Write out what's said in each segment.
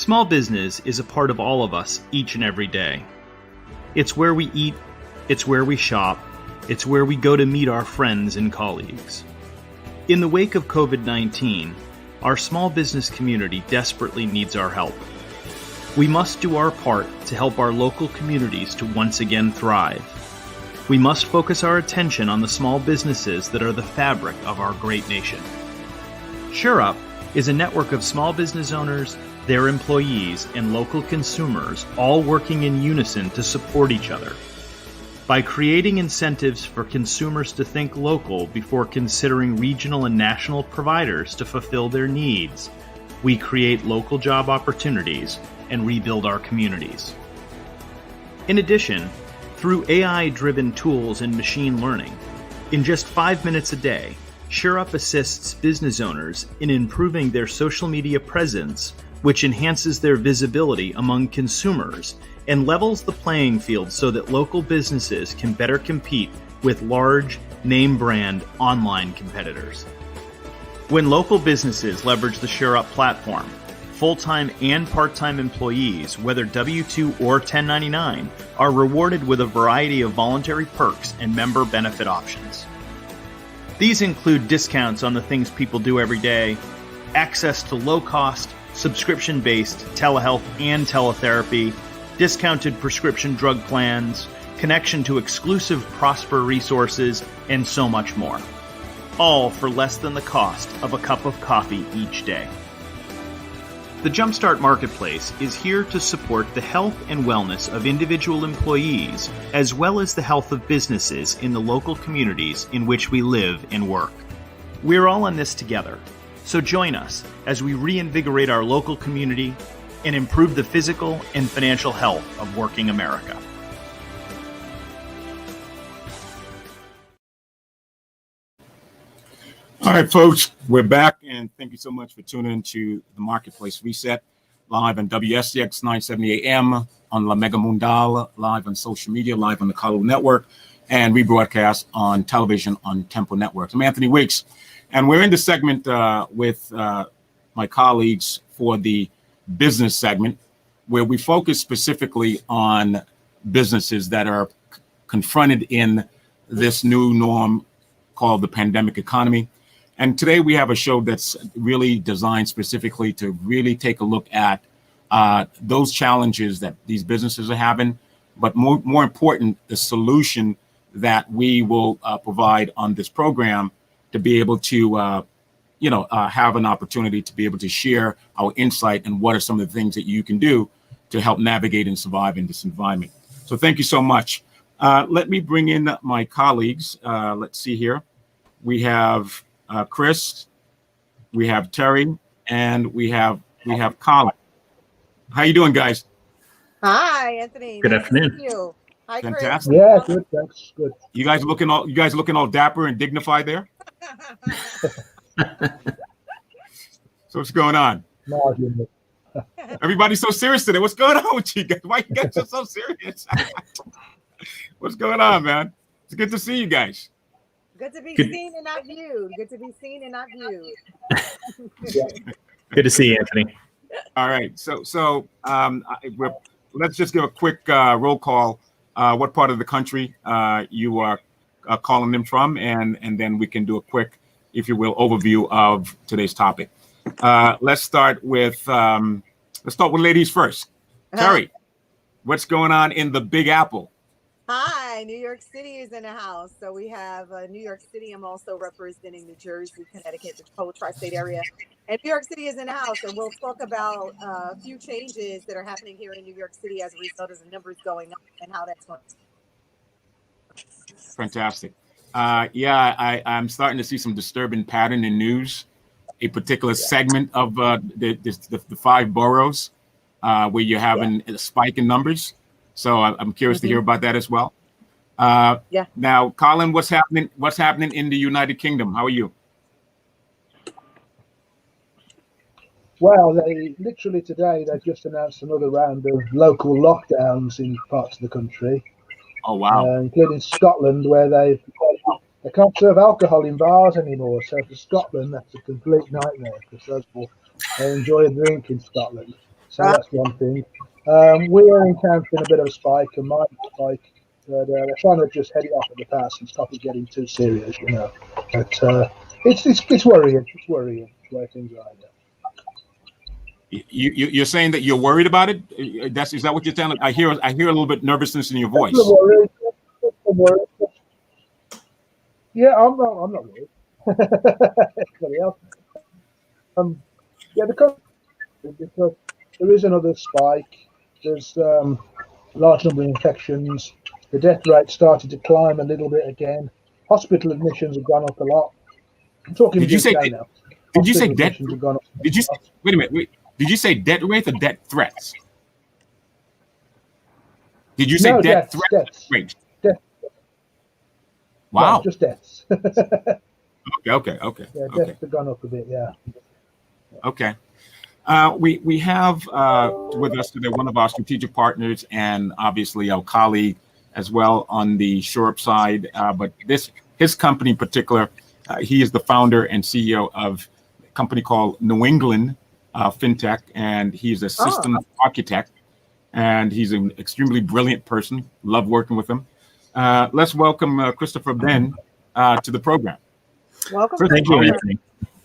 Small business is a part of all of us each and every day. It's where we eat, it's where we shop, it's where we go to meet our friends and colleagues. In the wake of COVID-19, our small business community desperately needs our help. We must do our part to help our local communities to once again thrive. We must focus our attention on the small businesses that are the fabric of our great nation. SureUp is a network of small business owners, their employees, and local consumers all working in unison to support each other. By creating incentives for consumers to think local before considering regional and national providers to fulfill their needs, we create local job opportunities and rebuild our communities. In addition, through AI-driven tools and machine learning, in just 5 minutes a day, SureUp assists business owners in improving their social media presence, which enhances their visibility among consumers and levels the playing field so that local businesses can better compete with large, name-brand online competitors. When local businesses leverage the SureUp platform, full-time and part-time employees, whether W-2 or 1099, are rewarded with a variety of voluntary perks and member benefit options. These include discounts on the things people do every day, access to low-cost, subscription-based telehealth and teletherapy, discounted prescription drug plans, connection to exclusive Prosper resources, and so much more. All for less than the cost of a cup of coffee each day. The JumpStart Marketplace is here to support the health and wellness of individual employees, as well as the health of businesses in the local communities in which we live and work. We're all in this together, so join us as we reinvigorate our local community and improve the physical and financial health of working America. All right, folks, we're back, and thank you so much for tuning in to the Marketplace Reset, live on WSCX 970 AM, on La Mega Mundal, live on social media, live on the Carlo Network, and rebroadcast on television on Tempo Networks. I'm Anthony Weeks, and we're in the segment with my colleagues for the business segment, where we focus specifically on businesses that are confronted in this new norm called the pandemic economy. And today we have a show that's really designed specifically to really take a look at those challenges that these businesses are having, but more important, the solution that we will provide on this program to be able to have an opportunity to be able to share our insight and what are some of the things that you can do to help navigate and survive in this environment. So thank you so much. Let me bring in my colleagues. Let's see here. We have Chris, we have Terry, and we have Colin. How you doing, guys? Hi, Anthony. Good nice afternoon. To meet you. Hi, Fantastic. Chris. Yeah, good. Thanks. Good. You guys looking all dapper and dignified there? So what's going on? No, Everybody's so serious today. What's going on with you guys? Why you guys are so serious? What's going on, man? It's good to see you guys. Good to be seen and not viewed. Good to be seen and not viewed. Good to see you, Anthony. All right. So let's just give a quick roll call. What part of the country you are calling in from, and then we can do a quick, if you will, overview of today's topic. Let's start with ladies first. Terry, what's going on in the Big Apple? Hi, New York City is in the house. So we have New York City. I'm also representing New Jersey, Connecticut, the whole tri-state area. And New York City is in the house. And we'll talk about a few changes that are happening here in New York City as a result of the numbers going up and how that's going. Fantastic. I'm starting to see some disturbing pattern in news. A particular segment of the 5 boroughs where you're having a spike in numbers. So I'm curious to hear about that as well. Now, Colin, what's happening in the United Kingdom? How are you? Well, they just announced another round of local lockdowns in parts of the country. Oh, wow. Including Scotland, where they can't serve alcohol in bars anymore. So for Scotland, that's a complete nightmare because those people, they enjoy a drink in Scotland. So that's one thing. We are encountering a bit of a spike, a minor spike, but they're trying to just head it off at the pass and stop it getting too serious, you know. But it's worrying. It's worrying the way things are. Yeah. You're saying that you're worried about it. Is that what you're telling? I hear a little bit nervousness in your voice. I'm worried. Yeah, I'm not worried. Everybody else. Yeah, because there is another spike. There's a large number of infections. The death rate started to climb a little bit again. Hospital admissions have gone up a lot. I'm talking Did you say? now. Did you say Hospital debt? admissions have gone up. Did you? Wait a minute. Did you say debt rate or debt threats? Did you say No, debt deaths, threat deaths. rate? Deaths. Wow. No, just deaths. Okay. Yeah, deaths have gone up a bit. Yeah. Okay. We have with us today one of our strategic partners and obviously our colleague as well on the SureUp side. But his company in particular, he is the founder and CEO of a company called New England FinTech, and he's a system architect, and he's an extremely brilliant person. Love working with him. Let's welcome Christopher Ben to the program. Welcome. Thank you, Anthony.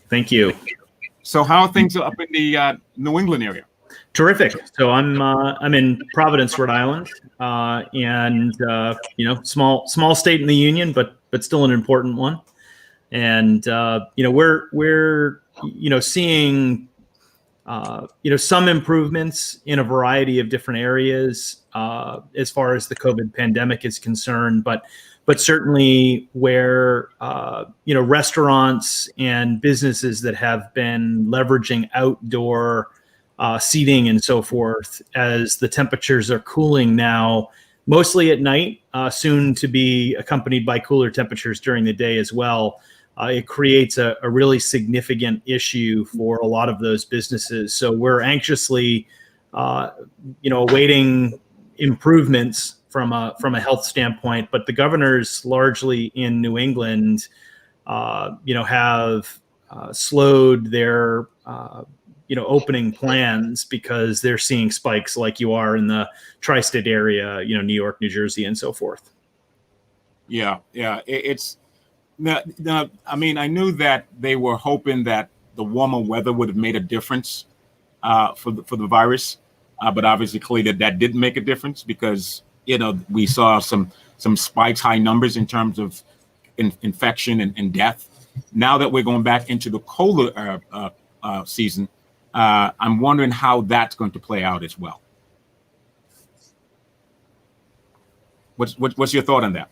Thank you. So how are things up in the New England area? Terrific. So I'm in Providence, Rhode Island, and small state in the union, but still an important one. And we're seeing some improvements in a variety of different areas as far as the COVID pandemic is concerned, but certainly where restaurants and businesses that have been leveraging outdoor seating and so forth, as the temperatures are cooling now, mostly at night, soon to be accompanied by cooler temperatures during the day as well. It creates a really significant issue for a lot of those businesses. So we're anxiously, awaiting improvements from a health standpoint. But the governors, largely in New England, have slowed their opening plans because they're seeing spikes like you are in the tri-state area, New York, New Jersey, and so forth. Yeah. It's. Now, I mean, I knew that they were hoping that the warmer weather would have made a difference for the virus, but obviously, clearly that didn't make a difference because we saw some spikes, high numbers in terms of infection and death. Now that we're going back into the colder season, I'm wondering how that's going to play out as well. What's your thought on that?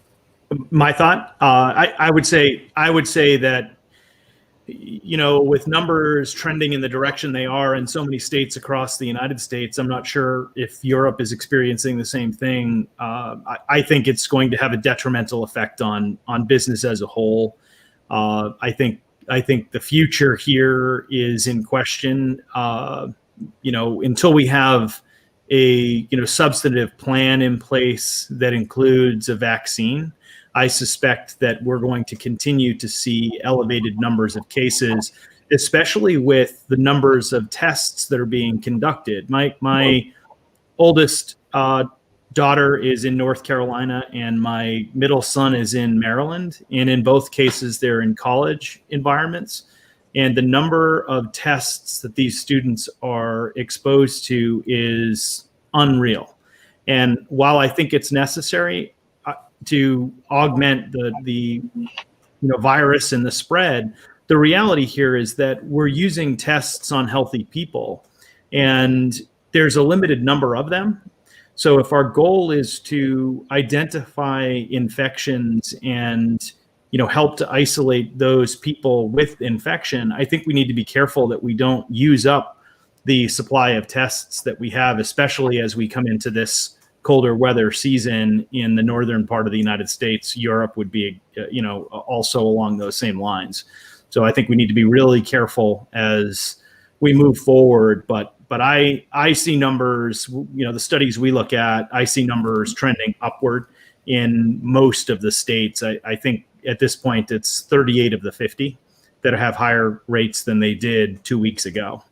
My thought, I would say that, with numbers trending in the direction they are in so many states across the United States, I'm not sure if Europe is experiencing the same thing. I think it's going to have a detrimental effect on business as a whole. I think the future here is in question. Until we have a substantive plan in place that includes a vaccine, I suspect that we're going to continue to see elevated numbers of cases, especially with the numbers of tests that are being conducted. My oldest daughter is in North Carolina, and my middle son is in Maryland. And in both cases, they're in college environments. And the number of tests that these students are exposed to is unreal. And while I think it's necessary to augment the virus and the spread, the reality here is that we're using tests on healthy people, and there's a limited number of them. So if our goal is to identify infections and help to isolate those people with infection, I think we need to be careful that we don't use up the supply of tests that we have, especially as we come into this colder weather season in the northern part of the United States. Europe would be, also along those same lines. So I think we need to be really careful as we move forward. But I see numbers, the studies we look at, I see numbers trending upward in most of the states. I think at this point it's 38 of the 50 that have higher rates than they did 2 weeks ago.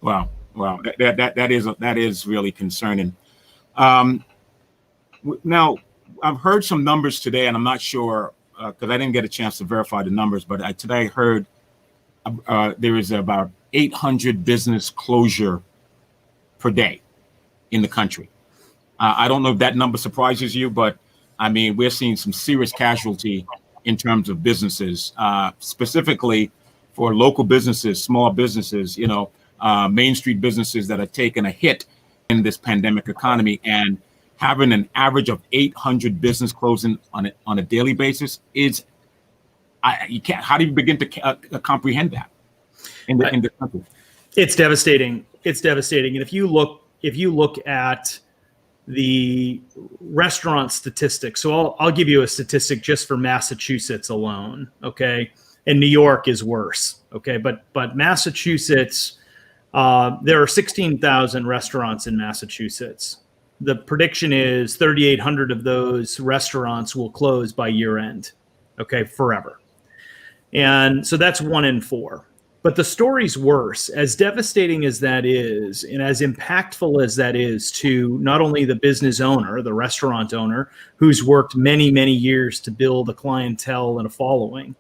Wow. Wow, that is really concerning. Now, I've heard some numbers today, and I'm not sure because I didn't get a chance to verify the numbers, but today I heard there is about 800 business closure per day in the country. I don't know if that number surprises you, but I mean, we're seeing some serious casualty in terms of businesses, specifically for local businesses, small businesses, Main Street businesses that are taking a hit in this pandemic economy, and having an average of 800 business closing on a daily basis is, you can't. How do you begin to comprehend that in the country? It's devastating. It's devastating. And if you look at the restaurant statistics, so I'll give you a statistic just for Massachusetts alone, okay? And New York is worse, okay? But Massachusetts, there are 16,000 restaurants in Massachusetts. The prediction is 3,800 of those restaurants will close by year end, okay, forever. And so that's 1 in 4. But the story's worse. As devastating as that is, and as impactful as that is to not only the business owner, the restaurant owner, who's worked many, many years to build a clientele and a following,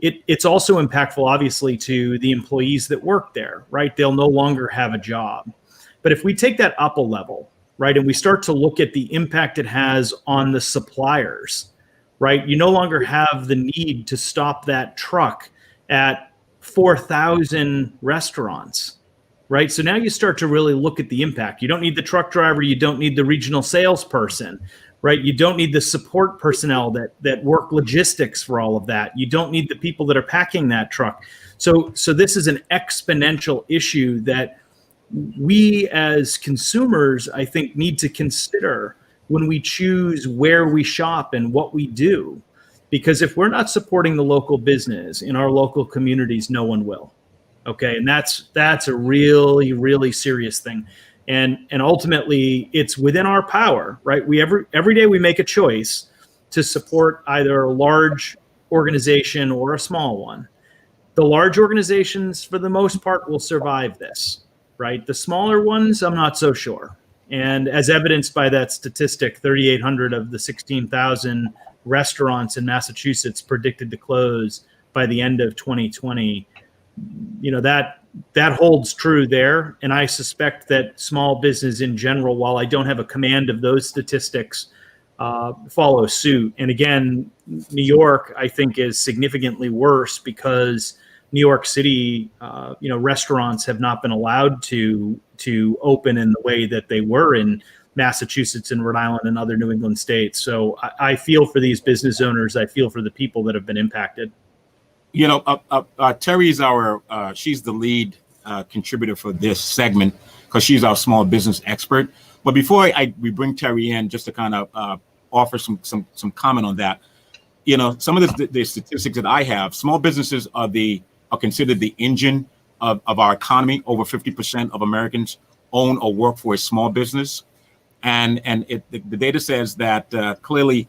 it's also impactful, obviously, to the employees that work there, right? They'll no longer have a job. But if we take that up a level, right, and we start to look at the impact it has on the suppliers, right? You no longer have the need to stop that truck at 4,000 restaurants, right? So now you start to really look at the impact. You don't need the truck driver. You don't need the regional salesperson, right? You don't need the support personnel that work logistics for all of that. You don't need the people that are packing that truck. So this is an exponential issue that we as consumers, I think, need to consider when we choose where we shop and what we do. Because if we're not supporting the local business in our local communities, no one will. Okay, and that's a really, really serious thing. And ultimately, it's within our power, right? We every day we make a choice to support either a large organization or a small one. The large organizations, for the most part, will survive this, right? The smaller ones, I'm not so sure. And as evidenced by that statistic, 3,800 of the 16,000 restaurants in Massachusetts predicted to close by the end of 2020. That holds true there. And I suspect that small business in general, while I don't have a command of those statistics, follow suit. And again, New York, I think, is significantly worse because New York City, restaurants have not been allowed to open in the way that they were in Massachusetts and Rhode Island and other New England states. So I feel for these business owners. I feel for the people that have been impacted. Terry's she's the lead contributor for this segment because she's our small business expert. But before we bring Terry in, just to kind of offer some comment on that, some of the statistics that I have, small businesses are considered the engine of our economy. Over 50% of Americans own or work for a small business. And the data says that clearly,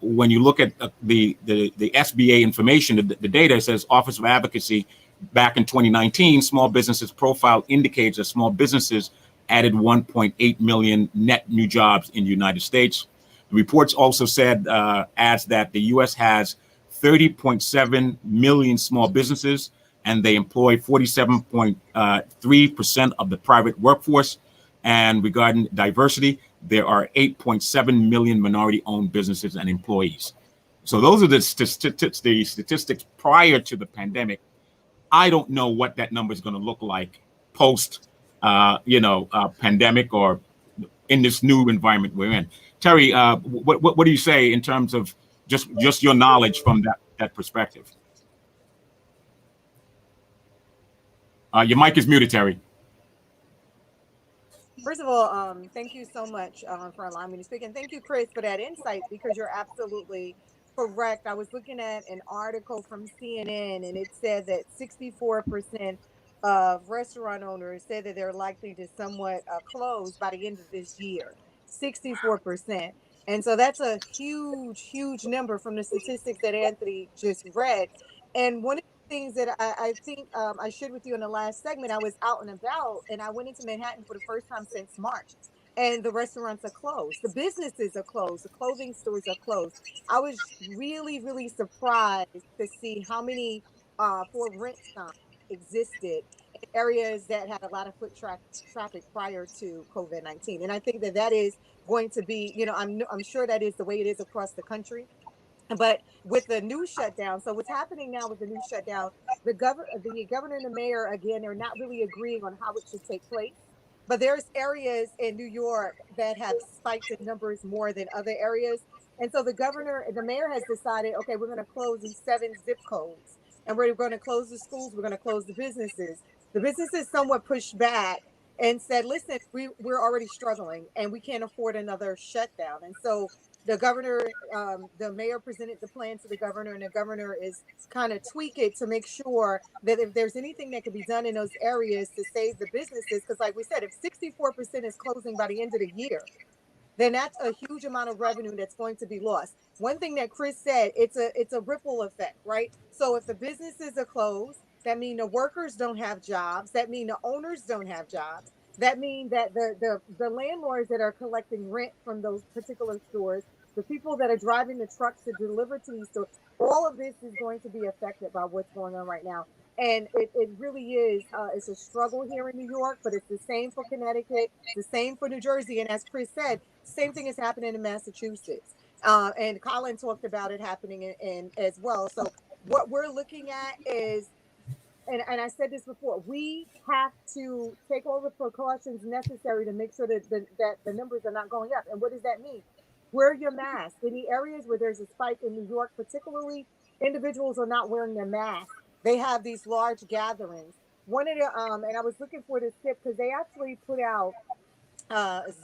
when you look at the SBA information, the data says Office of Advocacy back in 2019, small businesses profile indicates that small businesses added 1.8 million net new jobs in the United States. The reports also adds that the U.S. has 30.7 million small businesses, and they employ 47.3% of the private workforce. And regarding diversity, there are 8.7 million minority-owned businesses and employees. So those are the statistics prior to the pandemic. I don't know what that number is going to look like post, pandemic or in this new environment we're in. Terry, what do you say in terms of just your knowledge from that perspective? Your mic is muted, Terry. First of all, thank you so much for allowing me to speak. And thank you, Chris, for that insight, because you're absolutely correct. I was looking at an article from CNN, and it said that 64% of restaurant owners said that they're likely to somewhat close by the end of this year. 64%. And so that's a huge, huge number from the statistics that Anthony just read. And one of things that I think I shared with you in the last segment. I was out and about, and I went into Manhattan for the first time since March, and the restaurants are closed, the businesses are closed, the clothing stores are closed. I was really, really surprised to see how many for rent signs existed in areas that had a lot of traffic prior to COVID-19, and I think that that is going to be, I'm sure that is the way it is across the country. But with the new shutdown, so what's happening now with the new shutdown, the governor and the mayor, again, they're not really agreeing on how it should take place. But there's areas in New York that have spiked in numbers more than other areas. And so the mayor has decided, okay, we're going to close these 7 zip codes, and we're going to close the schools, we're going to close the businesses. The businesses somewhat pushed back and said, listen, we're already struggling and we can't afford another shutdown. And so the governor, the mayor presented the plan to the governor, and the governor is kind of tweak it to make sure that if there's anything that could be done in those areas to save the businesses, because like we said, if 64% is closing by the end of the year, then that's a huge amount of revenue that's going to be lost. One thing that Chris said, it's a ripple effect, right? So if the businesses are closed, that means the workers don't have jobs. That means the owners don't have jobs. That means that the landlords that are collecting rent from those particular stores, the people that are driving the trucks to deliver to these stores, all of this is going to be affected by what's going on right now. And it really is, it's a struggle here in New York, but it's the same for Connecticut, the same for New Jersey. And as Chris said, same thing is happening in Massachusetts. And Colin talked about it happening in as well. So what we're looking at is, and I said this before, we have to take all the precautions necessary to make sure that the numbers are not going up. And what does that mean? Wear your mask. In the areas where there's a spike in New York, particularly, individuals are not wearing their mask. They have these large gatherings. One of the and I was looking for this tip because they actually put out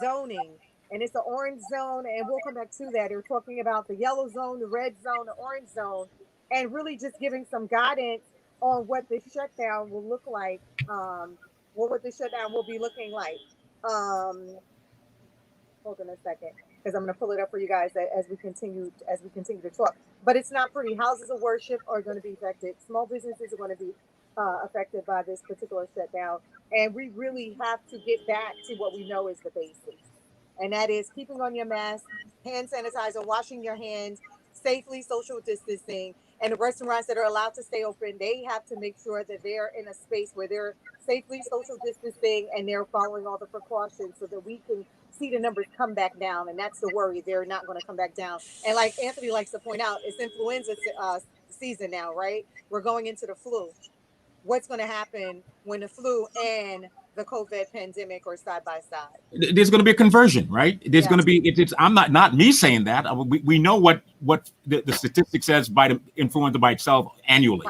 zoning, and it's the orange zone, and we'll come back to that. They're talking about the yellow zone, the red zone, the orange zone, and really just giving some guidance on what the shutdown will look like, what the shutdown will be looking like. Hold on a second, because I'm going to pull it up for you guys as we continue to talk. But it's not pretty. Houses of worship are going to be affected. Small businesses are going to be affected by this particular shutdown, and we really have to get back to what we know is the basics, and that is keeping on your mask, hand sanitizer, washing your hands, safely social distancing. And the restaurants that are allowed to stay open, they have to make sure that they're in a space where they're safely social distancing and they're following all the precautions so that we can see the numbers come back down. And that's the worry. They're not going to come back down. And like Anthony likes to point out, it's influenza season now, right? We're going into the flu. What's going to happen when the flu and the COVID pandemic are side by side? There's going to be a conversion, right? There's Yeah. going to be. It's. I'm not me saying that. We know what the statistic says by the influenza by itself annually.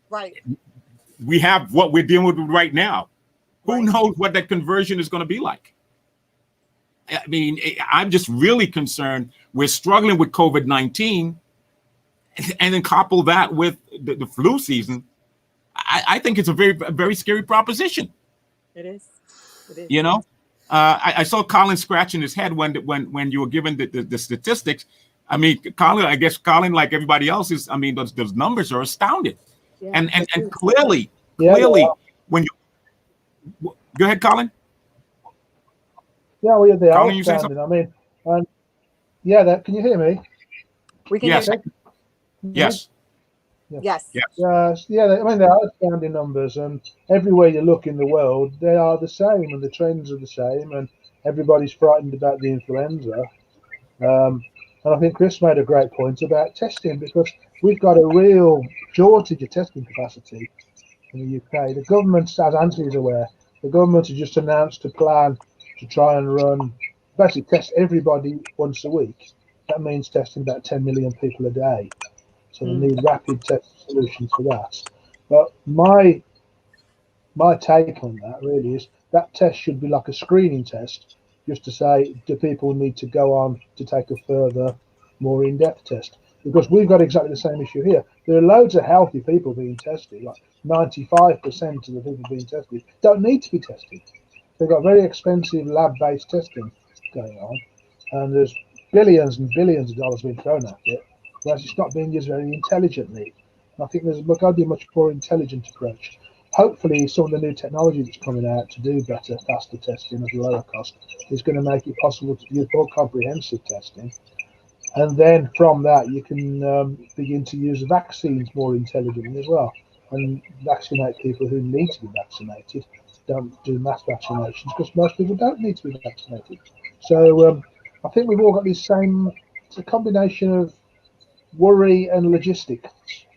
Right. We have what we're dealing with right now. Who Right. knows what that conversion is going to be like? I mean, I'm just really concerned. We're struggling with COVID-19, and then couple that with the flu season. I think it's a very scary proposition. It is. It is. You know, I saw Colin scratching his head when you were given the statistics. I mean, Colin, I guess Colin, like everybody else, is. I mean, those numbers are astounding, Yeah, and true. clearly, when you go ahead, Colin. Yeah, well, they are Colin, you saying astounding. I mean, yeah, can you hear me? We can Yes. hear Yes. Yes. Yes. I mean, they are astounding numbers, and everywhere you look in the world, they are the same, and the trends are the same, and everybody's frightened about the influenza. And I think Chris made a great point about testing, because we've got a real shortage of testing capacity in the UK. The government, as Anthony is aware, the government has just announced a plan to try and basically test everybody once a week. That means testing about 10 million people a day. So they need rapid test solutions for that. But my take on that really is that test should be like a screening test, just to say, do people need to go on to take a further, more in-depth test? Because we've got exactly the same issue here. There are loads of healthy people being tested, like 95% of the people being tested don't need to be tested. They've got very expensive lab-based testing going on, and there's billions and billions of dollars being thrown at it, whereas it's not being used very intelligently. I think there's got to be a much more intelligent approach. Hopefully, some of the new technology that's coming out to do better, faster testing at a lower cost is going to make it possible to do more comprehensive testing. And then from that, you can begin to use vaccines more intelligently as well, and vaccinate people who need to be vaccinated. Don't do mass vaccinations because most people don't need to be vaccinated. So I think we've all got this same. It's a combination of worry and logistics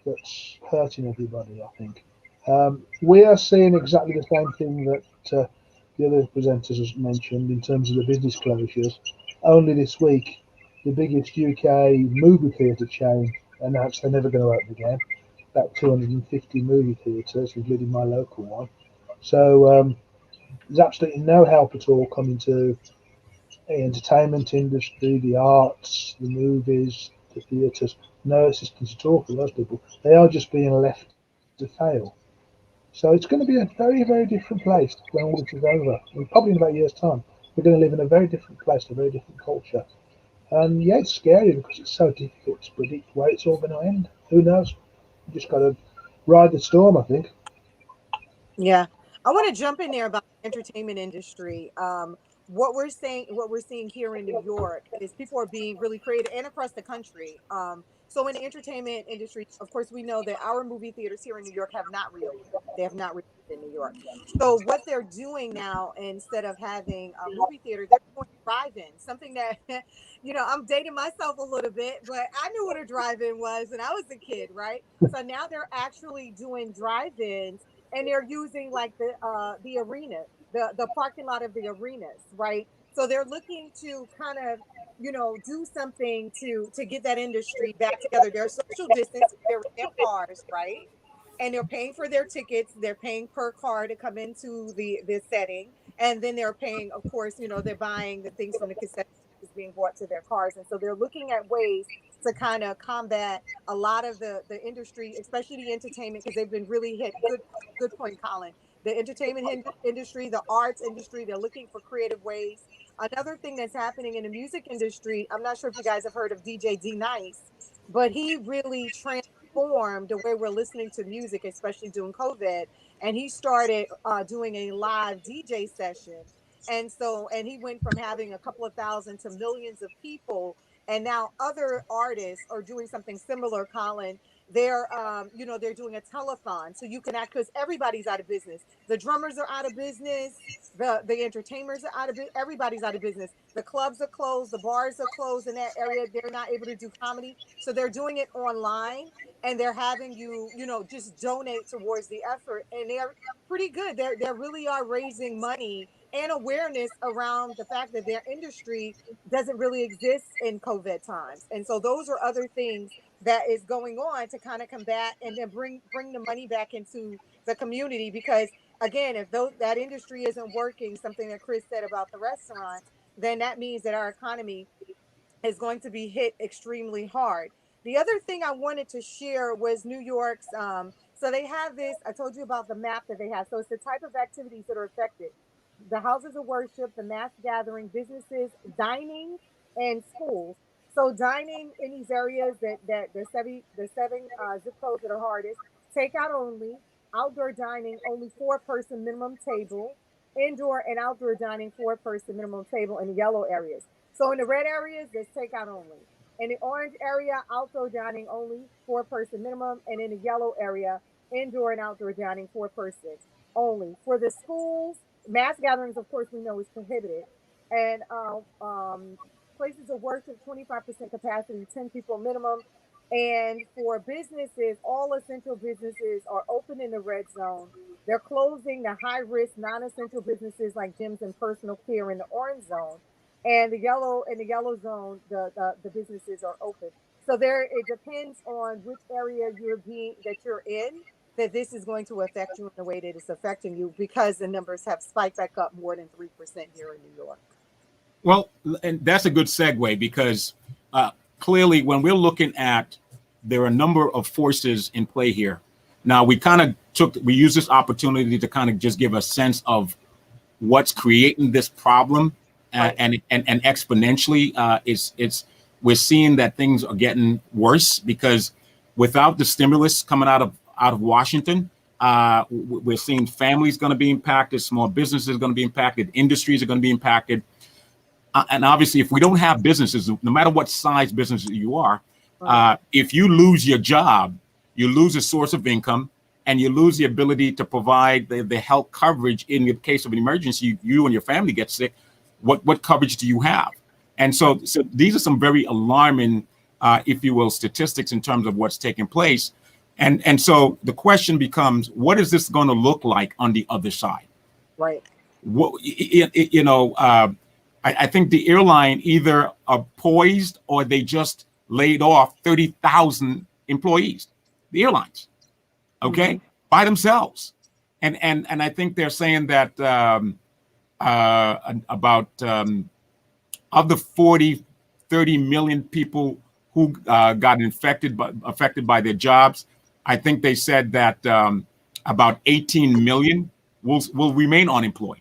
that's hurting everybody. I think we are seeing exactly the same thing that the other presenters has mentioned in terms of the business closures. Only this week, the biggest UK movie theatre chain announced they're never going to open again. About 250 movie theatres, including my local one. So there's absolutely no help at all coming to the entertainment industry, the arts, the movies, the theatres. No assistance at all for those people. They are just being left to fail. So it's going to be a very, very different place when all this is over. And probably in about a year's time, we're going to live in a very different place, a very different culture. And yeah, it's scary because it's so difficult to predict where it's all going to end. Who knows? You just got to ride the storm, I think. Yeah, I want to jump in there about the entertainment industry. What we're seeing here in New York is people are being really creative and across the country. So in the entertainment industry, of course, we know that our movie theaters here in New York have not reopened. They have not reopened in New York. So what they're doing now, instead of having a movie theater, they're doing drive-in. Something that, I'm dating myself a little bit, but I knew what a drive-in was when I was a kid, right? So now they're actually doing drive-ins, and they're using like the arena, the parking lot of the arenas, right? So they're looking to kind of do something to get that industry back together. They're social distance, they're in their cars, right? And they're paying for their tickets, they're paying per car to come into the setting, and then they're paying, of course, they're buying the things from the cassette is being brought to their cars. And so they're looking at ways to kind of combat a lot of the industry, especially the entertainment, because they've been really hit. Good point, Colin. The entertainment industry, the arts industry, they're looking for creative ways. Another thing that's happening in the music industry, I'm not sure if you guys have heard of DJ D Nice, but he really transformed the way we're listening to music, especially during COVID. And he started doing a live DJ session. And he went from having a couple of thousand to millions of people. And now other artists are doing something similar, Colin. They're doing a telethon, so you can act, because everybody's out of business. The drummers are out of business. The entertainers are out of business. Everybody's out of business. The clubs are closed. The bars are closed in that area. They're not able to do comedy, so they're doing it online, and they're having just donate towards the effort, and they're pretty good. They really are raising money and awareness around the fact that their industry doesn't really exist in COVID times. And so those are other things that is going on to kind of combat and then bring the money back into the community. Because again, if that industry isn't working, something that Chris said about the restaurants, then that means that our economy is going to be hit extremely hard. The other thing I wanted to share was New York's. So they have this. I told you about the map that they have. So it's the type of activities that are affected: the houses of worship, the mass gathering, businesses, dining, and schools. So dining in these areas that the seven zip codes that are hardest: takeout only, outdoor dining only 4-person minimum table, indoor and outdoor dining 4-person minimum table in the yellow areas. So in the red areas, there's takeout only. In the orange area, outdoor dining only 4-person minimum, and in the yellow area, indoor and outdoor dining 4-person only. For the schools, mass gatherings, of course, we know is prohibited, and places of worship, 25% capacity, 10 people minimum. And for businesses, all essential businesses are open in the red zone. They're closing the high risk, non essential businesses like gyms and personal care in the orange zone. And the yellow zone, the businesses are open. So it depends on which area that you're in, that this is going to affect you in the way that it's affecting you, because the numbers have spiked back up more than 3% here in New York. Well, and that's a good segue, because clearly when we're looking at, there are a number of forces in play here. Now, we use this opportunity to kind of just give a sense of what's creating this problem. Right. And exponentially, we're seeing that things are getting worse, because without the stimulus coming out of Washington, we're seeing families going to be impacted, small businesses are going to be impacted, industries are going to be impacted. And obviously, if we don't have businesses, no matter what size business you are, if you lose your job, you lose a source of income, and you lose the ability to provide the health coverage in the case of an emergency, you and your family get sick. What coverage do you have? And so these are some very alarming, if you will, statistics in terms of what's taking place. And so the question becomes, what is this going to look like on the other side? Right. I think the airline either are poised or they just laid off 30,000 employees, the airlines, okay, by themselves. And I think they're saying that about of the 30 million people who got affected by their jobs, I think they said that about 18 million will remain unemployed.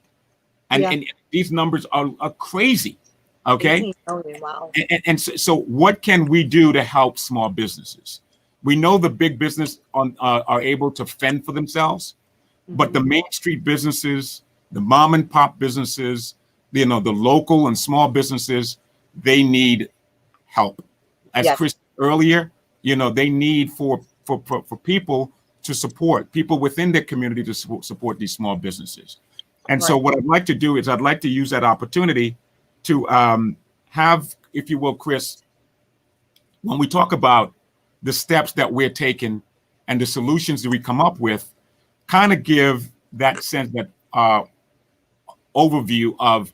And these numbers are crazy, okay? 18 million, wow. And so what can we do to help small businesses? We know the big business are able to fend for themselves, but the Main Street businesses, the mom and pop businesses, the local and small businesses, they need help. As Chris said earlier, they need for people to support people within their community to support these small businesses. And so what I'd like to do is I'd like to use that opportunity to have, if you will, Chris, when we talk about the steps that we're taking and the solutions that we come up with, kind of give that sense, that overview of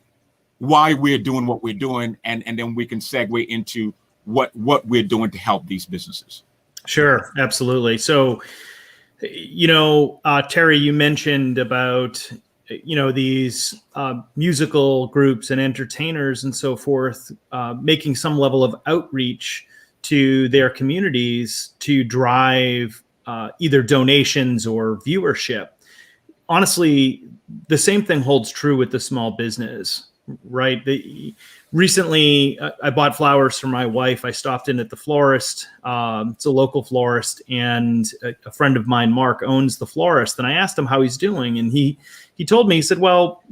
why we're doing what we're doing, and then we can segue into what we're doing to help these businesses. Sure, absolutely. So, Terry, you mentioned about these musical groups and entertainers and so forth, making some level of outreach to their communities to drive either donations or viewership. Honestly, the same thing holds true with the small business, right? Recently, I bought flowers for my wife. I stopped in at the florist. It's a local florist, and a friend of mine, Mark, owns the florist. And I asked him how he's doing, and he told me, he said, well,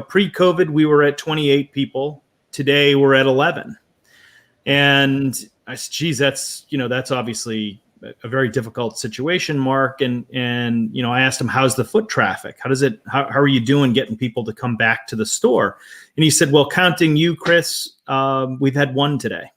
pre-COVID, we were at 28 people. Today, we're at 11. And I said, geez, that's obviously a very difficult situation, Mark. And I asked him, how's the foot traffic? How are you doing getting people to come back to the store? And he said, well, counting you, Chris, we've had one today.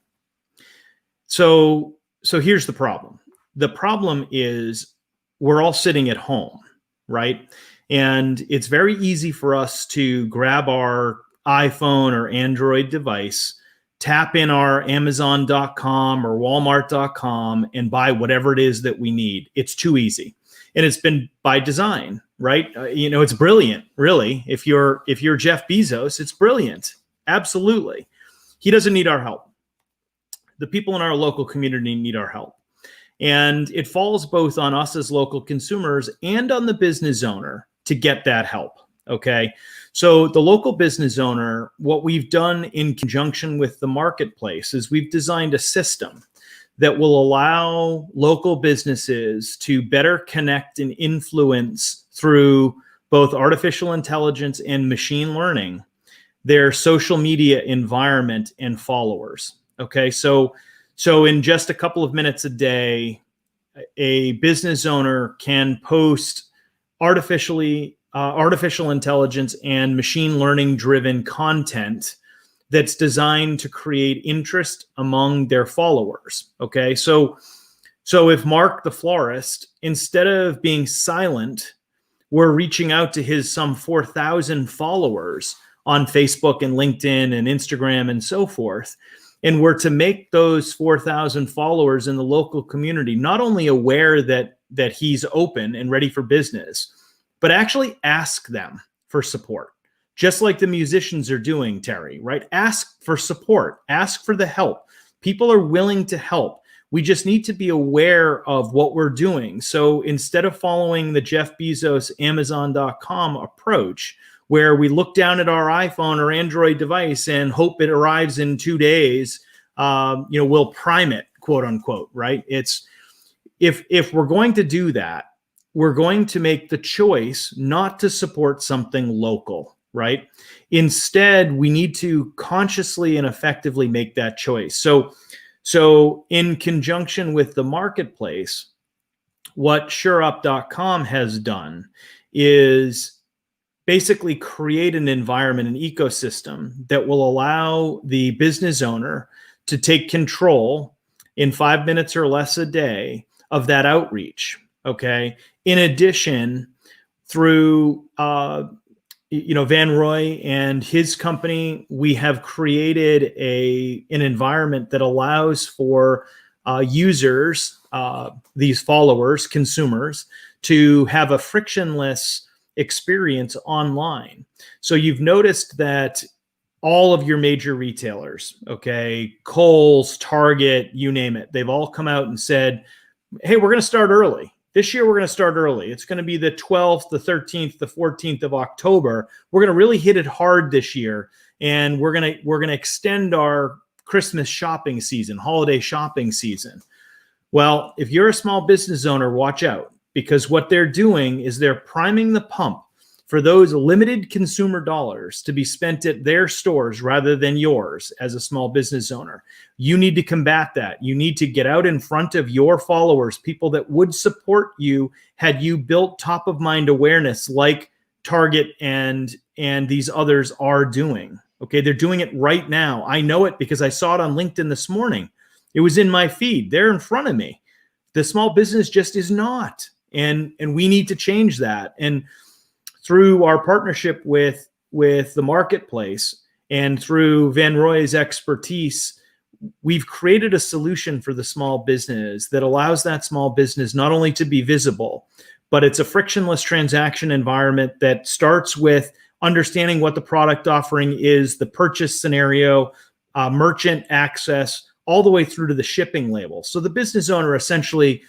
So here's the problem. The problem is we're all sitting at home, right? And it's very easy for us to grab our iPhone or Android device, tap in our Amazon.com or Walmart.com and buy whatever it is that we need. It's too easy. And it's been by design, right? It's brilliant, really. If you're Jeff Bezos, it's brilliant. Absolutely. He doesn't need our help. The people in our local community need our help. And it falls both on us as local consumers and on the business owner to get that help. Okay. So the local business owner, what we've done in conjunction with the marketplace is we've designed a system that will allow local businesses to better connect and influence through both artificial intelligence and machine learning their social media environment and followers. Okay. So in just a couple of minutes a day, a business owner can post artificial intelligence and machine learning driven content that's designed to create interest among their followers. Okay. So if Mark the florist, instead of being silent, we're reaching out to his some 4,000 followers on Facebook and LinkedIn and Instagram and so forth, and we're to make those 4,000 followers in the local community not only aware that he's open and ready for business, but actually ask them for support, just like the musicians are doing, Terry, right? Ask for support, ask for the help. People are willing to help. We just need to be aware of what we're doing. So instead of following the Jeff Bezos Amazon.com approach, where we look down at our iPhone or Android device and hope it arrives in 2 days, we'll prime it, quote unquote, right? if we're going to do that, we're going to make the choice not to support something local, right? Instead, we need to consciously and effectively make that choice. So in conjunction with the marketplace, what SureUp.com has done is basically create an environment, an ecosystem that will allow the business owner to take control in 5 minutes or less a day of that outreach. Okay. In addition, through Van Roy and his company, we have created an environment that allows for users, these followers, consumers, to have a frictionless experience online. So you've noticed that all of your major retailers, okay, Kohl's, Target, you name it, they've all come out and said, hey, we're going to start early. This year, we're going to start early. It's going to be the 12th, the 13th, the 14th of October. We're going to really hit it hard this year. And we're going to extend our Christmas shopping season, holiday shopping season. Well, if you're a small business owner, watch out, because what they're doing is they're priming the pump for those limited consumer dollars to be spent at their stores rather than yours as a small business owner. You need to combat that. You need to get out in front of your followers, people that would support you had you built top of mind awareness like Target and these others are doing. Okay, they're doing it right now. I know it because I saw it on LinkedIn this morning. It was in my feed. They're in front of me. The small business just is not. And we need to change that. And through our partnership with the marketplace and through Van Roy's expertise, we've created a solution for the small business that allows that small business not only to be visible, but it's a frictionless transaction environment that starts with understanding what the product offering is, the purchase scenario, merchant access, all the way through to the shipping label. So the business owner essentially,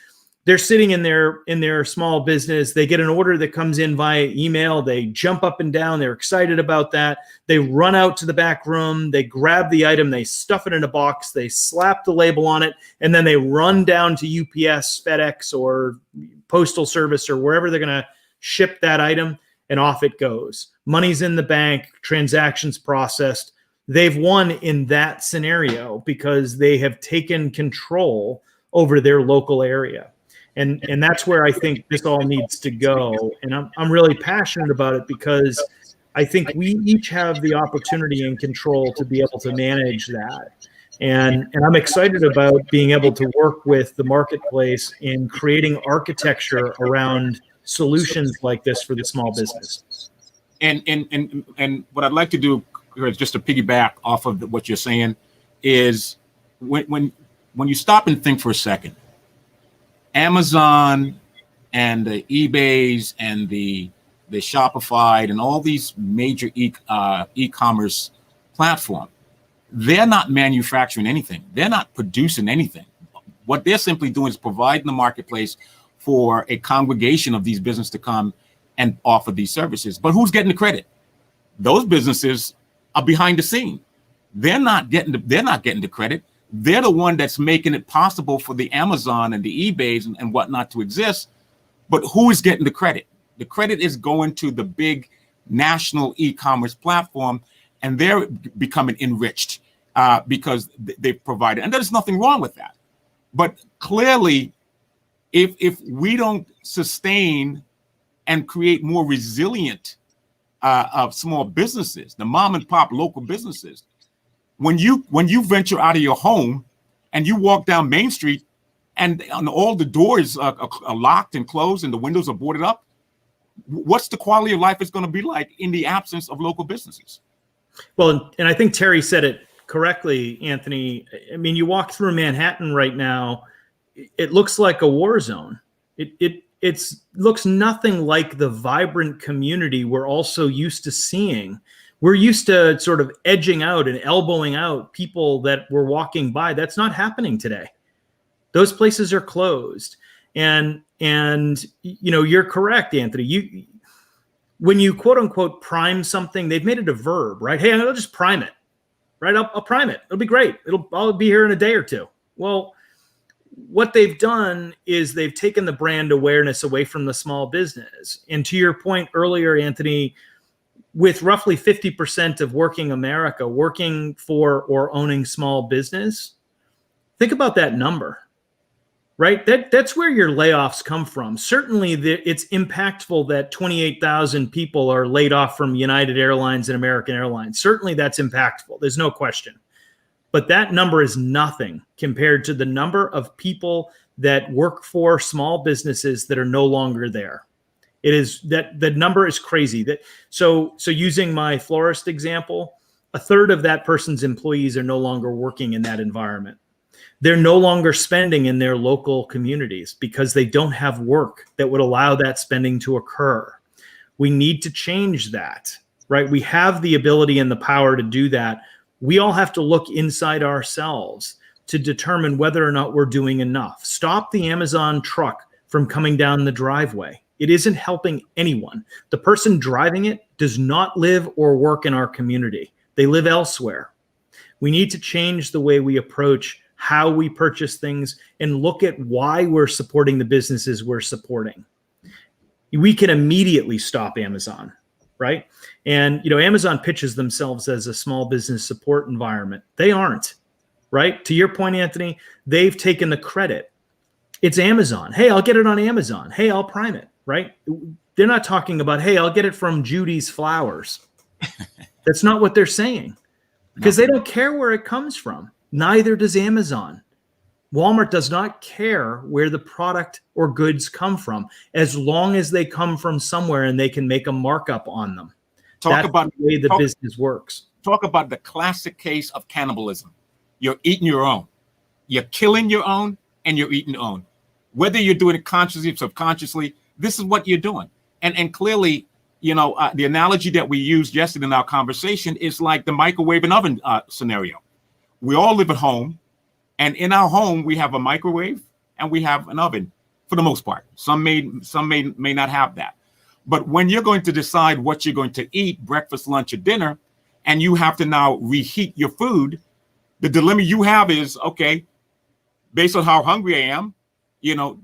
they're sitting in their small business. They get an order that comes in via email. They jump up and down. They're excited about that. They run out to the back room. They grab the item. They stuff it in a box. They slap the label on it. And then they run down to UPS, FedEx, or Postal Service, or wherever they're going to ship that item. And off it goes. Money's in the bank. Transactions processed. They've won in that scenario because they have taken control over their local area. And that's where I think this all needs to go. And I'm really passionate about it because I think we each have the opportunity and control to be able to manage that. And I'm excited about being able to work with the marketplace in creating architecture around solutions like this for the small business. And what I'd like to do here is just to piggyback off of what you're saying is when you stop and think for a second, Amazon and the eBays and the Shopify and all these major e-commerce platform, they're not manufacturing anything. They're not producing anything. What they're simply doing is providing the marketplace for a congregation of these businesses to come and offer these services. But who's getting the credit? Those businesses are behind the scene. They're not getting the credit. They're the one that's making it possible for the Amazon and the eBays and whatnot to exist. But who is getting the credit? The credit is going to the big national e-commerce platform, and they're becoming enriched because they've provided. And there's nothing wrong with that. But clearly, if we don't sustain and create more resilient of small businesses, the mom and pop local businesses, when you venture out of your home and you walk down Main Street and all the doors are locked and closed and the windows are boarded up, what's the quality of life is going to be like in the absence of local businesses? Well, and I think Terry said it correctly, Anthony. I mean, you walk through Manhattan right now, it looks like a war zone. It looks nothing like the vibrant community we're also used to seeing. We're used to sort of edging out and elbowing out people that were walking by. That's not happening today. Those places are closed. And you're correct, Anthony. When you quote unquote prime something, they've made it a verb, right? Hey, I'll just prime it, right? I'll prime it. It'll be great. I'll be here in a day or two. Well, what they've done is they've taken the brand awareness away from the small business. And to your point earlier, Anthony, with roughly 50% of working America working for or owning small business, think about that number, right? That's where your layoffs come from. Certainly, it's impactful that 28,000 people are laid off from United Airlines and American Airlines. Certainly, that's impactful. There's no question. But that number is nothing compared to the number of people that work for small businesses that are no longer there. It is that the number is crazy. So using my florist example, a third of that person's employees are no longer working in that environment. They're no longer spending in their local communities because they don't have work that would allow that spending to occur. We need to change that, right? We have the ability and the power to do that. We all have to look inside ourselves to determine whether or not we're doing enough. Stop the Amazon truck from coming down the driveway. It isn't helping anyone. The person driving it does not live or work in our community. They live elsewhere. We need to change the way we approach how we purchase things and look at why we're supporting the businesses we're supporting. We can immediately stop Amazon, right? And Amazon pitches themselves as a small business support environment. They aren't, right? To your point, Anthony, they've taken the credit. It's Amazon. Hey, I'll get it on Amazon. Hey, I'll prime it, right? They're not talking about, hey, I'll get it from Judy's Flowers. That's not what they're saying because they don't care where it comes from. Neither does Amazon. Walmart does not care where the product or goods come from as long as they come from somewhere and they can make a markup on them. That's the way the business works. Talk about the classic case of cannibalism. You're eating your own. You're killing your own and you're eating your own. Whether you're doing it consciously or subconsciously, this is what you're doing. And clearly, the analogy that we used yesterday in our conversation is like the microwave and oven scenario. We all live at home, and in our home, we have a microwave and we have an oven for the most part. Some may not have that. But when you're going to decide what you're going to eat, breakfast, lunch, or dinner, and you have to now reheat your food, the dilemma you have is, okay, based on how hungry I am,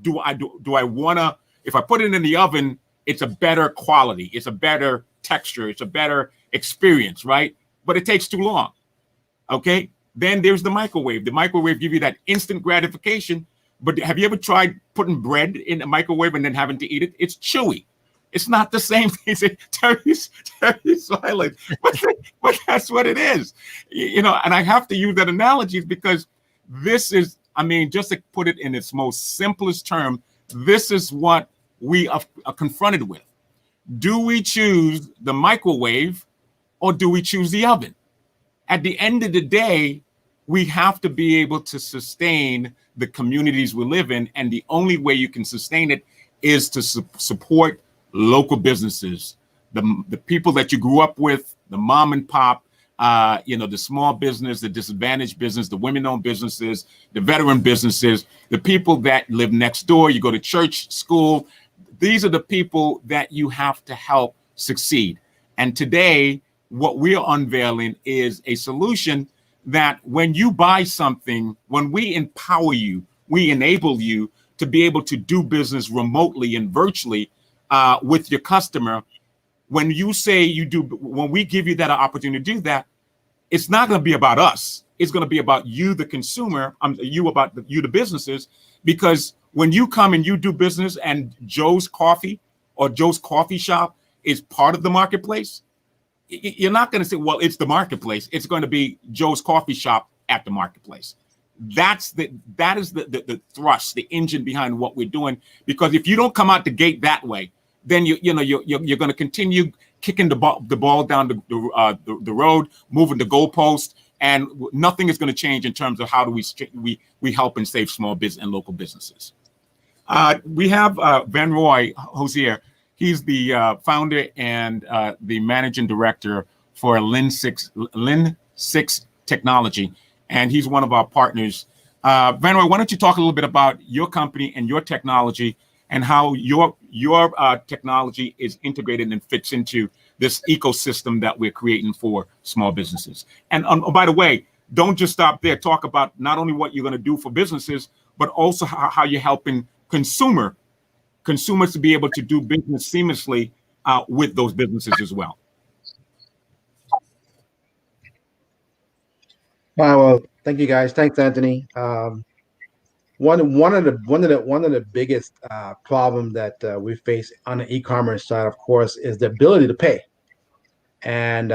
do I want to, if I put it in the oven, it's a better quality, it's a better texture, it's a better experience, right? But it takes too long. Okay, then there's the microwave. The microwave gives you that instant gratification. But have you ever tried putting bread in a microwave and then having to eat it? It's chewy. It's not the same thing. Terry's silent, but that's what it is. And I have to use that analogy because this is, just to put it in its most simplest term, this is what we are confronted with. Do we choose the microwave or do we choose the oven? At the end of the day, we have to be able to sustain the communities we live in. And the only way you can sustain it is to support local businesses, the people that you grew up with, the mom and pop, the small business, the disadvantaged business, the women-owned businesses, the veteran businesses, the people that live next door, you go to church, school. These are the people that you have to help succeed. And today, what we're unveiling is a solution that when you buy something, when we empower you, we enable you to be able to do business remotely and virtually with your customer. When you say when we give you that opportunity to do that, it's not going to be about us. It's going to be about you, the consumer, you, the businesses, because when you come and you do business and Joe's Coffee or Joe's Coffee Shop is part of the marketplace, you're not going to say, well, it's the marketplace. It's going to be Joe's Coffee Shop at the marketplace. That is the thrust, the engine behind what we're doing. Because if you don't come out the gate that way, then you're going to continue kicking the ball down the road, moving the goalpost, and nothing is going to change in terms of how do we help and save small business and local businesses. We have Van Roy, who's here. He's the founder and the managing director for Lin 6 Technology, and he's one of our partners. Van Roy, why don't you talk a little bit about your company and your technology and how your technology is integrated and fits into this ecosystem that we're creating for small businesses. And by the way, don't just stop there. Talk about not only what you're going to do for businesses, but also how you're helping consumers to be able to do business seamlessly with those businesses as well. Well, thank you guys. Thanks, Anthony. One of the biggest problem that we face on the e-commerce side, of course, is the ability to pay. And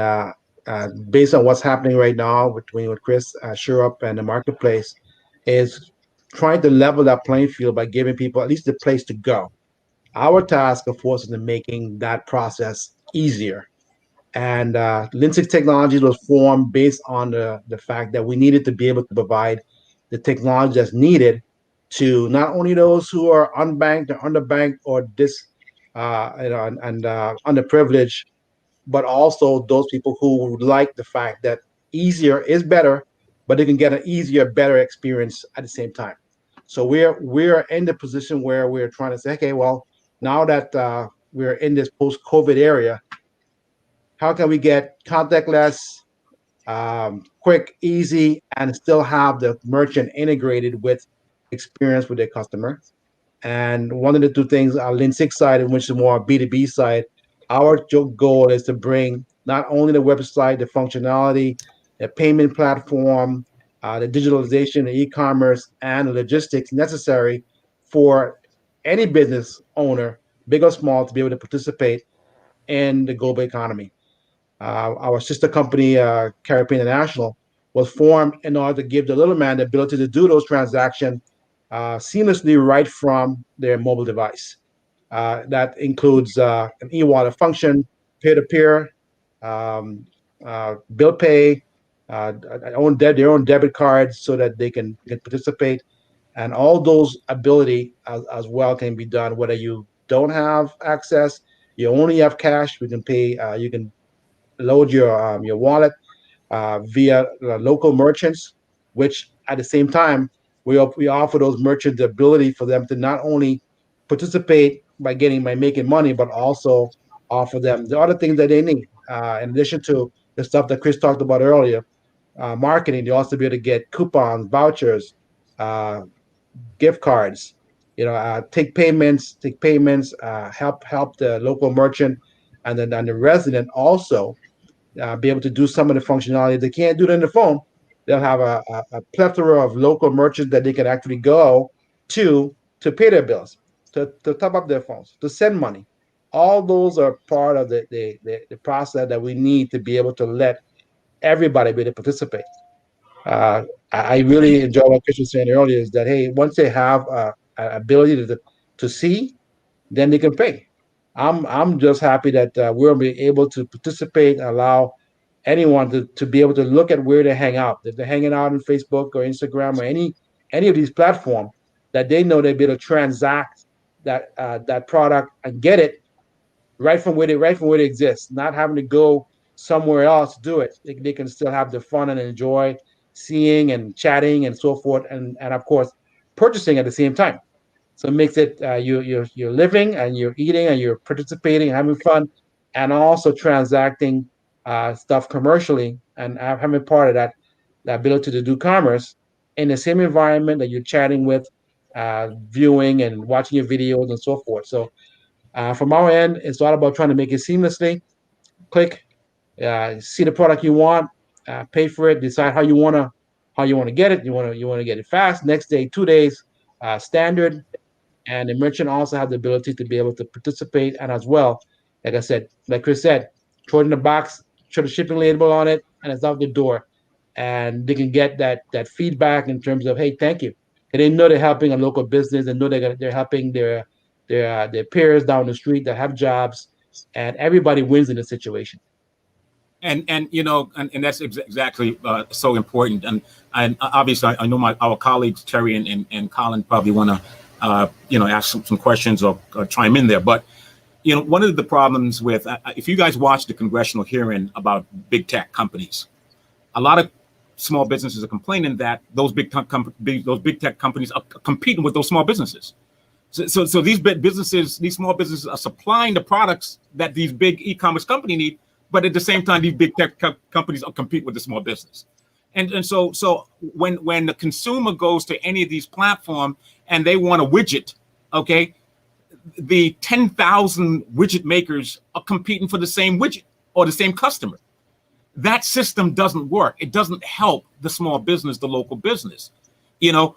based on what's happening right now between with Chris, SureUp, and the marketplace, is trying to level that playing field by giving people at least a place to go. Our task, of course, is in making that process easier. And Lean Six Technologies was formed based on the fact that we needed to be able to provide the technology that's needed to not only those who are unbanked or underbanked or underprivileged, but also those people who like the fact that easier is better, but they can get an easier, better experience at the same time. So we're in the position where we're trying to say, okay, well, now that we're in this post-COVID area, how can we get contactless, quick, easy, and still have the merchant integrated with experience with their customer? And one of the two things, our Lean Six side, which is more B2B side, our goal is to bring not only the website, the functionality, the payment platform, the digitalization, the e-commerce, and the logistics necessary for any business owner, big or small, to be able to participate in the global economy. Our sister company, Caribbean International, was formed in order to give the little man the ability to do those transactions seamlessly right from their mobile device. That includes an e-wallet function, peer-to-peer, bill pay, their own debit cards so that they can participate. And all those ability as well can be done whether you don't have access, you only have cash. We can pay. You can load your wallet via local merchants, which at the same time we offer those merchants the ability for them to not only participate by making money, but also offer them the other things that they need. In addition to the stuff that Chris talked about earlier, marketing, they also be able to get coupons, vouchers, gift cards. Take payments, help the local merchant, and then the resident also be able to do some of the functionality. They can't do it on the phone. They'll have a plethora of local merchants that they can actually go to pay their bills, to top up their phones, to send money. All those are part of the process that we need to be able to let everybody be able to participate. I really enjoy what Chris was saying earlier, is that, hey, once they have an ability to see, then they can pay. I'm just happy that we'll be able to participate, allow anyone to be able to look at where they hang out. If they're hanging out on Facebook or Instagram or any of these platforms, that they know they'll be able to transact that product and get it right from where they exist, not having to go somewhere else to do it. They can still have the fun and enjoy seeing and chatting and so forth, and of course purchasing at the same time. So it makes it you're living and you're eating and you're participating and having fun, and also transacting stuff commercially and having part of that ability to do commerce in the same environment that you're chatting with, viewing and watching your videos and so forth. So from our end, it's all about trying to make it seamlessly. Click, see the product you want, pay for it, decide how you want to get it. You want to get it fast, next day, 2 days, standard. And the merchant also has the ability to be able to participate, and as well, like I said, like Chris said, throw it in the box, throw the shipping label on it, and it's out the door. And they can get that feedback in terms of, hey, thank you. And they know they're helping a local business, and know they're helping their peers down the street that have jobs, and everybody wins in the situation. And that's exactly so important. And obviously, I know our colleagues Terry and Colin probably want to ask some questions or chime in there. But one of the problems with if you guys watch the congressional hearing about big tech companies, a lot of small businesses are complaining that those big tech companies are competing with those small businesses. So these small businesses are supplying the products that these big e-commerce companies need, but at the same time, these big tech companies are compete with the small business. And so when the consumer goes to any of these platforms and they want a widget, okay, the 10,000 widget makers are competing for the same widget or the same customer. That system doesn't work. It doesn't help the small business, the local business. You know,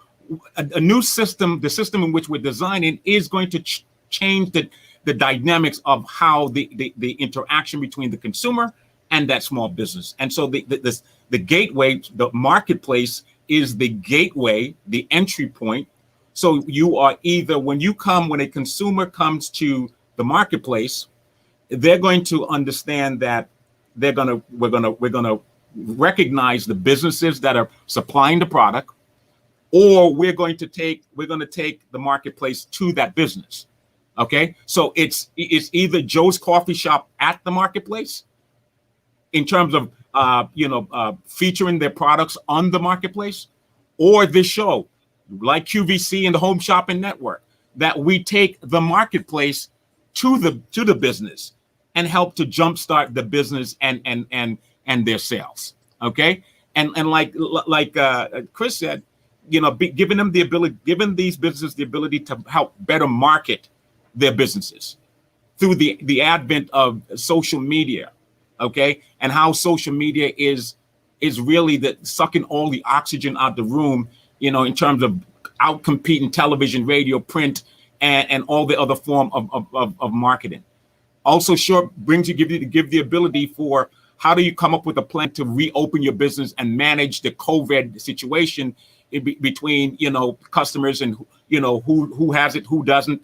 a new system, the system in which we're designing, is going to change the dynamics of how the interaction between the consumer and that small business. And so the gateway, the marketplace, is the gateway, the entry point. So you are either, when a consumer comes to the marketplace, they're going to understand that we're gonna recognize the businesses that are supplying the product, or we're going to take the marketplace to that business. Okay, so it's either Joe's coffee shop at the marketplace in terms of featuring their products on the marketplace, or this show like QVC and the Home Shopping Network, that we take the marketplace to the business and help to jumpstart the business and their sales. Okay, and like Chris said, giving these businesses the ability to help better market their businesses through the advent of social media. Okay, and how social media is really sucking all the oxygen out the room, in terms of out competing television, radio, print, and all the other form of marketing. Also, give the ability for how do you come up with a plan to reopen your business and manage the COVID situation between customers and who has it, who doesn't,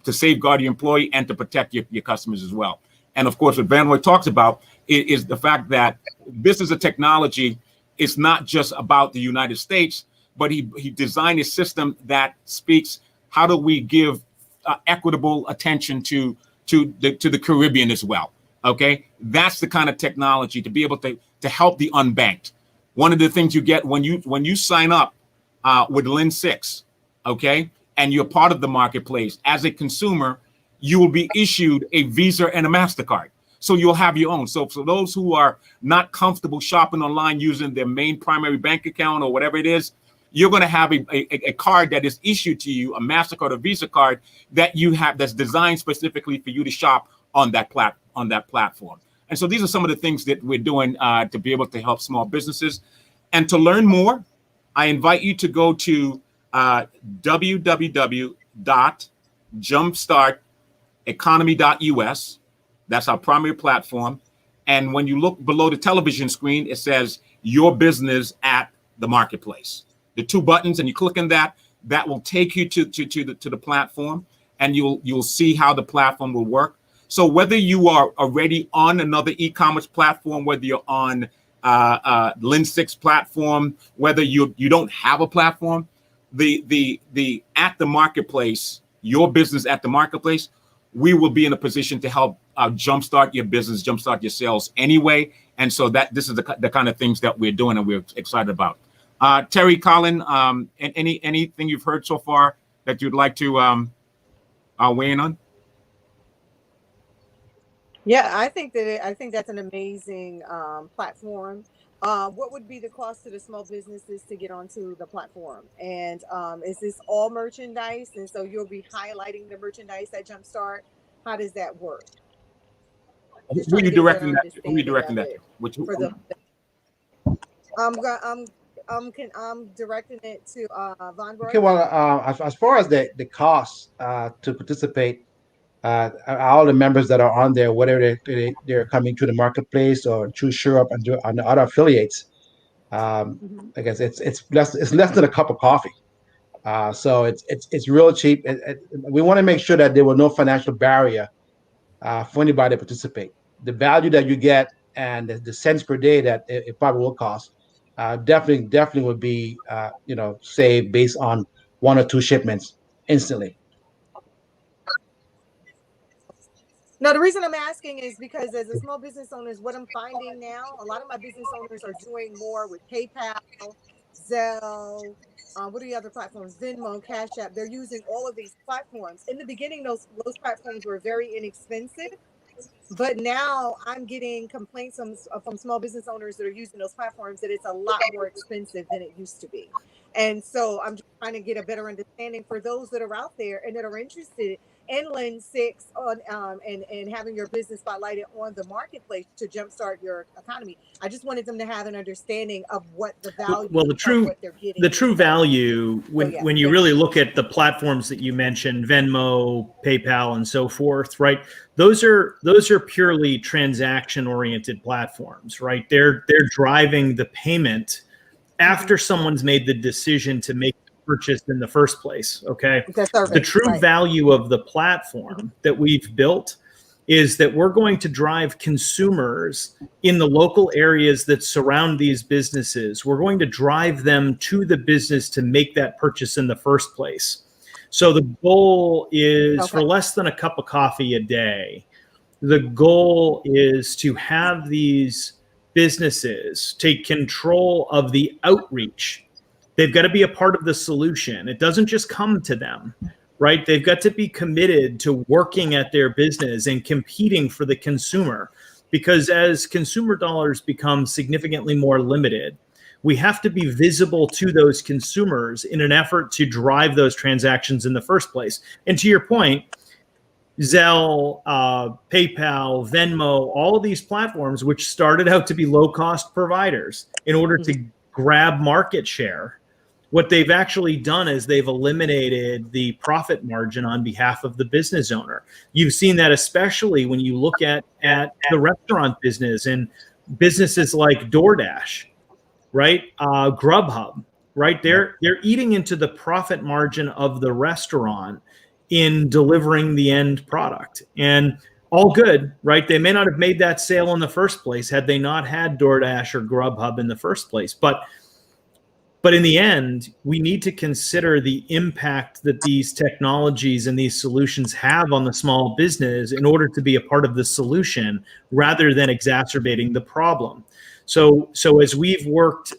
to safeguard your employee and to protect your customers as well. And of course, what Van Roy talks about is the fact that this is a technology. It's not just about the United States, but he designed a system that speaks, how do we give equitable attention to the Caribbean as well. Okay, that's the kind of technology to be able to help the unbanked. One of the things you get when you sign up with Lin 6, okay, and you're part of the marketplace as a consumer, you will be issued a Visa and a MasterCard. So you'll have your own. So for those who are not comfortable shopping online using their main primary bank account or whatever it is, you're going to have a card that is issued to you, a MasterCard or Visa card that you have, that's designed specifically for you to shop on that platform. And so these are some of the things that we're doing to be able to help small businesses. And to learn more, I invite you to go to www.jumpstarteconomy.us. That's our primary platform. And when you look below the television screen, it says your business at the marketplace. The two buttons, and you click on that will take you to the platform, and you'll see how the platform will work. So whether you are already on another e-commerce platform, whether you're on Lin 6 platform, whether you don't have a platform, the at the marketplace, your business at the marketplace, we will be in a position to help jumpstart your business, jumpstart your sales anyway. And so this is the kind of things that we're doing and we're excited about. Terry, Colin, anything you've heard so far that you'd like to weigh in on? Yeah, I think that's an amazing platform. What would be the cost to the small businesses to get onto the platform? And is this all merchandise? And so you'll be highlighting the merchandise at JumpStart. How does that work? Who are you directing that to? Who are you directing that to? I'm directing it to Von Roy. Okay, well, as far as the costs to participate, all the members that are on there, whether they're coming to the marketplace or through SureUp and the other affiliates, I guess it's less than a cup of coffee. So it's real cheap. We want to make sure that there was no financial barrier for anybody to participate. The value that you get and the cents per day that it probably will cost definitely would be saved based on one or two shipments instantly. Now, the reason I'm asking is because as a small business owners, what I'm finding now, a lot of my business owners are doing more with PayPal, Zelle, what are the other platforms? Venmo, Cash App. They're using all of these platforms. In the beginning, those platforms were very inexpensive. But now I'm getting complaints from small business owners that are using those platforms that it's a lot more expensive than it used to be. And so I'm just trying to get a better understanding for those that are out there and that are interested in Lens 6 on and having your business spotlighted on the marketplace to jumpstart your economy. I just wanted them to have an understanding of what the value well, of what they're getting. The true value when you really look at the platforms that you mentioned, Venmo, PayPal, and so forth, right? Those are purely transaction oriented platforms, right? They're driving the payment after someone's made the decision to make the purchase in the first place. Okay. The true value of the platform that we've built is that we're going to drive consumers in the local areas that surround these businesses. We're going to drive them to the business to make that purchase in the first place. So the goal is for less than a cup of coffee a day. The goal is to have these businesses take control of the outreach. They've got to be a part of the solution. It doesn't just come to them, right? They've got to be committed to working at their business and competing for the consumer, because as consumer dollars become significantly more limited, we have to be visible to those consumers in an effort to drive those transactions in the first place. And to your point, Zelle, PayPal, Venmo, all of these platforms, which started out to be low-cost providers in order to grab market share, what they've actually done is they've eliminated the profit margin on behalf of the business owner. You've seen that especially when you look at the restaurant business and businesses like DoorDash, right? Grubhub, right? They're eating into the profit margin of the restaurant in delivering the end product. And all good, right? They may not have made that sale in the first place had they not had DoorDash or Grubhub in the first place. But in the end, we need to consider the impact that these technologies and these solutions have on the small business in order to be a part of the solution rather than exacerbating the problem. So as we've worked,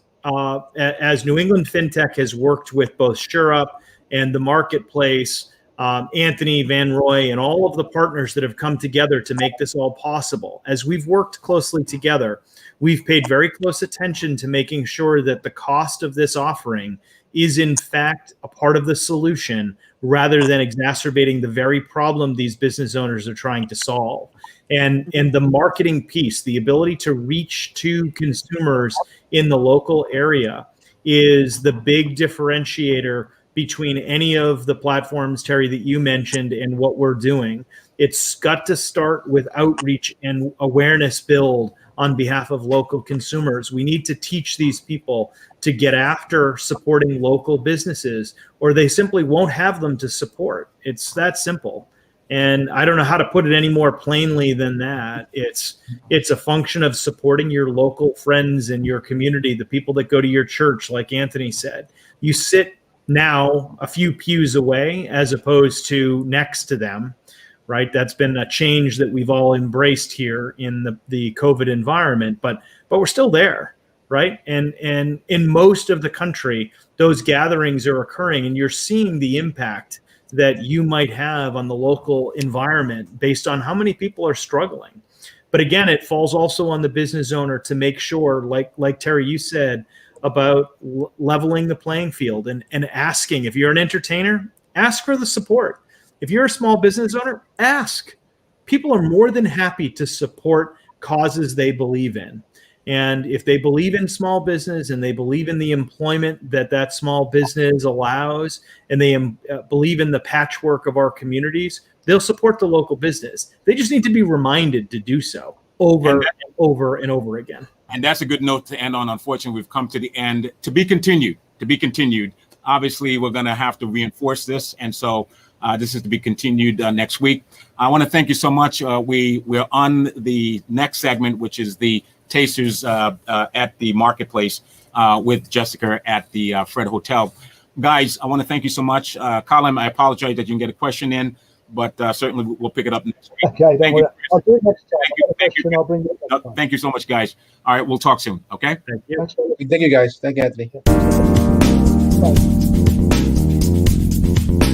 as New England FinTech has worked with both SureUp and the marketplace, Anthony Van Roy and all of the partners that have come together to make this all possible. As we've worked closely together, we've paid very close attention to making sure that the cost of this offering is in fact a part of the solution rather than exacerbating the very problem these business owners are trying to solve. And the marketing piece, the ability to reach to consumers in the local area is the big differentiator between any of the platforms, Terry, that you mentioned and what we're doing. It's got to start with outreach and awareness build on behalf of local consumers. We need to teach these people to get after supporting local businesses, or they simply won't have them to support. It's that simple. And I don't know how to put it any more plainly than that. It's a function of supporting your local friends and your community, the people that go to your church, like Anthony said. You sit now a few pews away as opposed to next to them, right? That's been a change that we've all embraced here in the COVID environment, but we're still there, right? And in most of the country, those gatherings are occurring, and you're seeing the impact that you might have on the local environment based on how many people are struggling. But again, it falls also on the business owner to make sure, like Terry, you said, about leveling the playing field and asking. If you're an entertainer, ask for the support. If you're a small business owner, ask. People are more than happy to support causes they believe in. And if they believe in small business and they believe in the employment that small business allows, and they believe in the patchwork of our communities, they'll support the local business. They just need to be reminded to do so over and over and over again. And that's a good note to end on. Unfortunately, we've come to the end. To be continued. Obviously, we're going to have to reinforce this. And so this is to be continued next week. I want to thank you so much. We're on the next segment, which is the tasters at the marketplace with Jessica at the Fred Hotel. Guys, I want to thank you so much. Colin, I apologize that you didn't get a question in, but certainly we'll pick it up next week. Okay, I'll do it next time. I'll bring it up next time. Thank you so much, guys. All right, we'll talk soon, okay? Thank you. Thank you, guys. Thank you, Anthony. Bye.